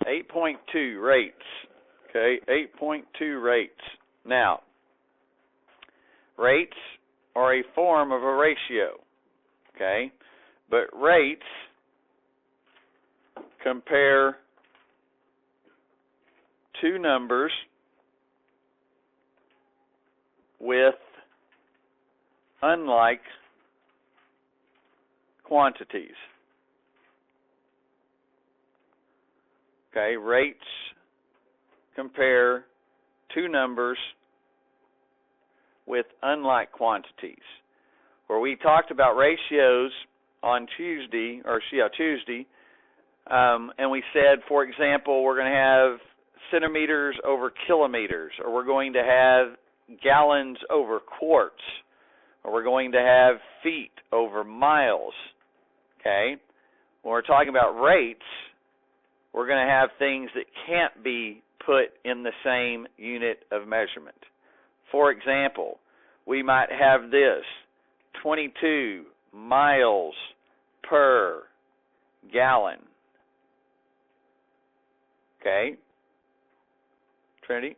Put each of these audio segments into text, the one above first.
8.2 rates. Okay, 8.2 rates. Now, rates are a form of a ratio. Okay, but rates compare two numbers with unlike quantities. Okay, rates compare two numbers with unlike quantities. Where we talked about ratios on Tuesday, and we said, for example, we're going to have centimeters over kilometers, or we're going to have gallons over quarts, or we're going to have feet over miles. Okay? When we're talking about rates, we're going to have things that can't be put in the same unit of measurement. For example, we might have this, 22 miles per gallon. Okay? Trinity?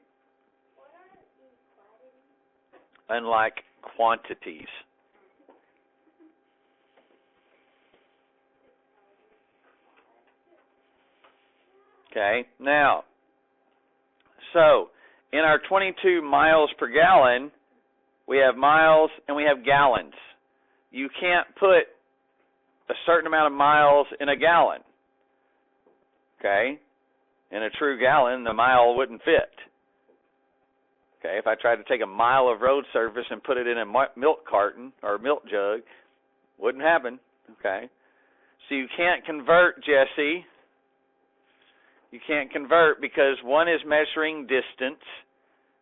Unlike quantities. Okay, now, so in our 22 miles per gallon, we have miles and we have gallons. You can't put a certain amount of miles in a gallon. Okay? In a true gallon, the mile wouldn't fit. Okay, if I tried to take a mile of road surface and put it in a milk carton or milk jug, wouldn't happen. Okay? So you can't convert, Jesse. You can't convert because one is measuring distance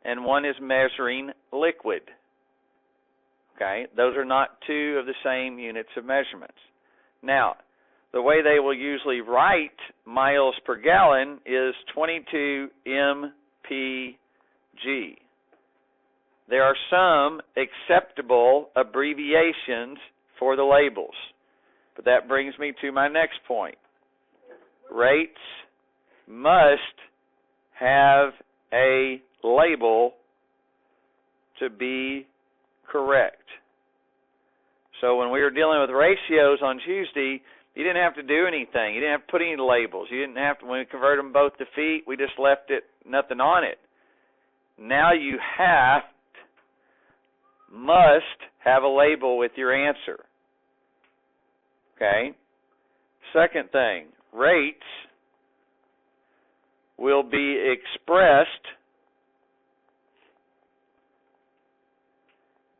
and one is measuring liquid. Okay? Those are not two of the same units of measurements. Now, the way they will usually write miles per gallon is 22 mpg. There are some acceptable abbreviations for the labels. But that brings me to my next point. Rates must have a label to be correct. So when we were dealing with ratios on Tuesday, you didn't have to do anything. You didn't have to put any labels. You didn't have to, when we converted them both to feet, we just left it, nothing on it. Now you must have a label with your answer. Okay? Second thing, rates will be expressed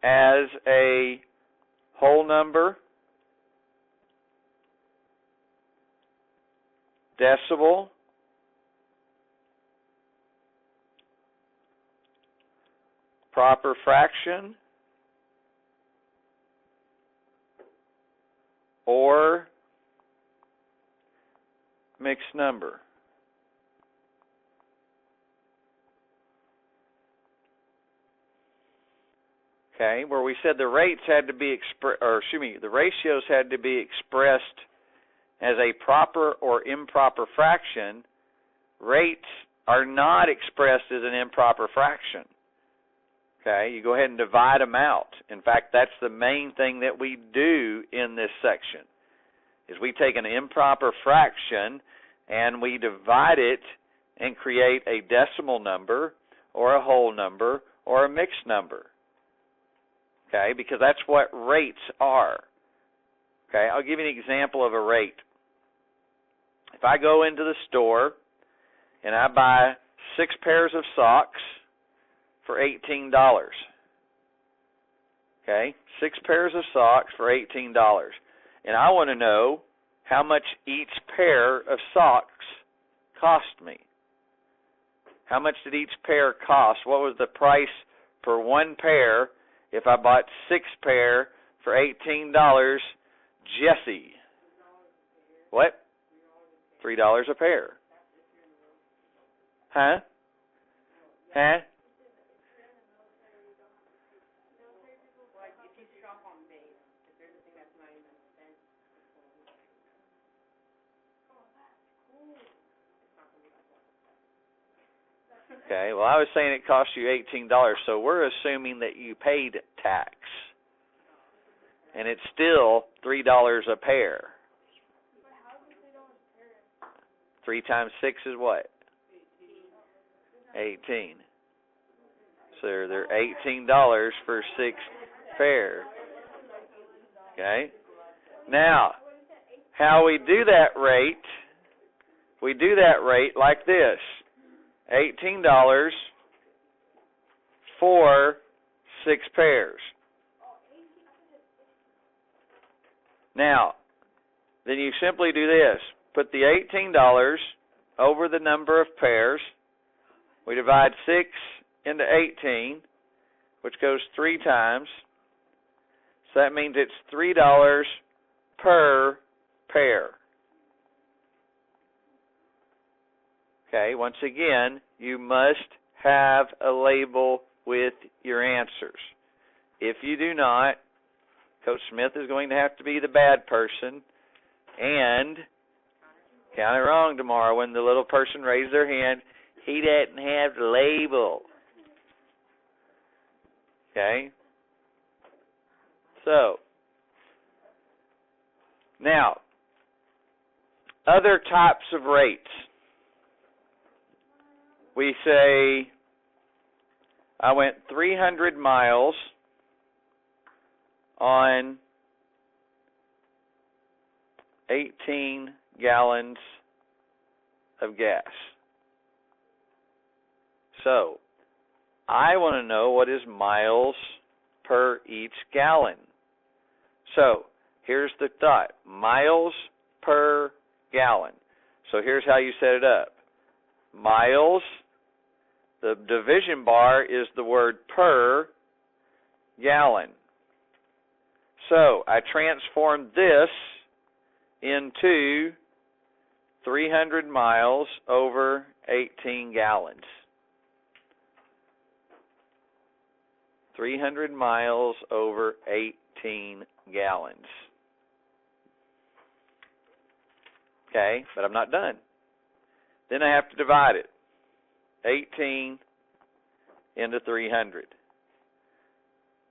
as a whole number, decimal, proper fraction, or mixed number. Okay, where we said the rates had to be the ratios had to be expressed as a proper or improper fraction, rates are not expressed as an improper fraction. Okay, you go ahead and divide them out. In fact, that's the main thing that we do in this section, is we take an improper fraction and we divide it and create a decimal number or a whole number or a mixed number. Okay, because that's what rates are. Okay, I'll give you an example of a rate. If I go into the store and I buy 6 pairs of socks for $18. Okay, 6 pairs of socks for $18. And I want to know how much each pair of socks cost me. How much did each pair cost? What was the price per one pair if I bought 6 pair for $18? Jesse. What? $3 a pair. Huh? Huh? Okay, well, I was saying it cost you $18, so we're assuming that you paid tax. And it's still $3 a pair. 3 times 6 is what? 18. So they're $18 for 6 pairs. Okay? Now, how we do that rate, we do that rate like this. $18 for 6 pairs. Now, then you simply do this. Put the $18 over the number of pairs. We divide 6 into 18, which goes 3 times. So that means it's $3 per pair. Okay, once again, you must have a label with your answers. If you do not, Coach Smith is going to have to be the bad person and count it wrong tomorrow when the little person raised their hand. He doesn't have the label. Okay? So, now, other types of rates. We say, I went 300 miles on 18 gallons of gas. So, I want to know what is miles per each gallon. So, here's the thought. Miles per gallon. So, here's how you set it up. Miles, the division bar is the word per gallon. So, I transformed this into 300 miles over 18 gallons. 300 miles over 18 gallons. Okay, but I'm not done. Then I have to divide it. 18 into 300.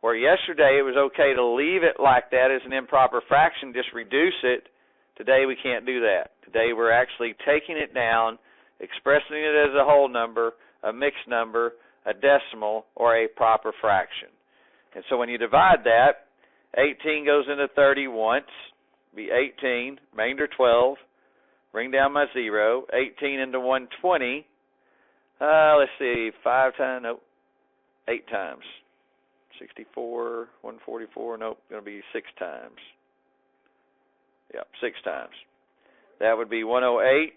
Where yesterday it was okay to leave it like that as an improper fraction, just reduce it. Today we can't do that. Today we're actually taking it down, expressing it as a whole number, a mixed number, a decimal, or a proper fraction. And so when you divide that, 18 goes into 30 once, be 18, remainder 12, bring down my 0, 18 into 120, let's see, 5 times, nope, 8 times. 64, 144, nope, going to be 6 times. Yep, 6 times. That would be 108.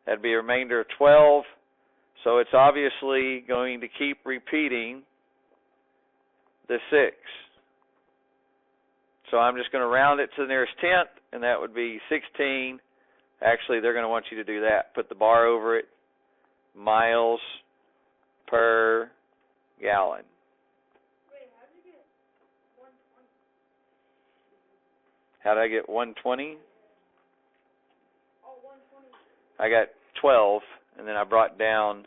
That'd be a remainder of 12. So it's obviously going to keep repeating the 6. So I'm just going to round it to the nearest tenth, and that would be 16. Actually, they're going to want you to do that. Put the bar over it. Miles per gallon. Wait, how did you get 120? How did I get 120? Oh, 120. I got 12, and then I brought down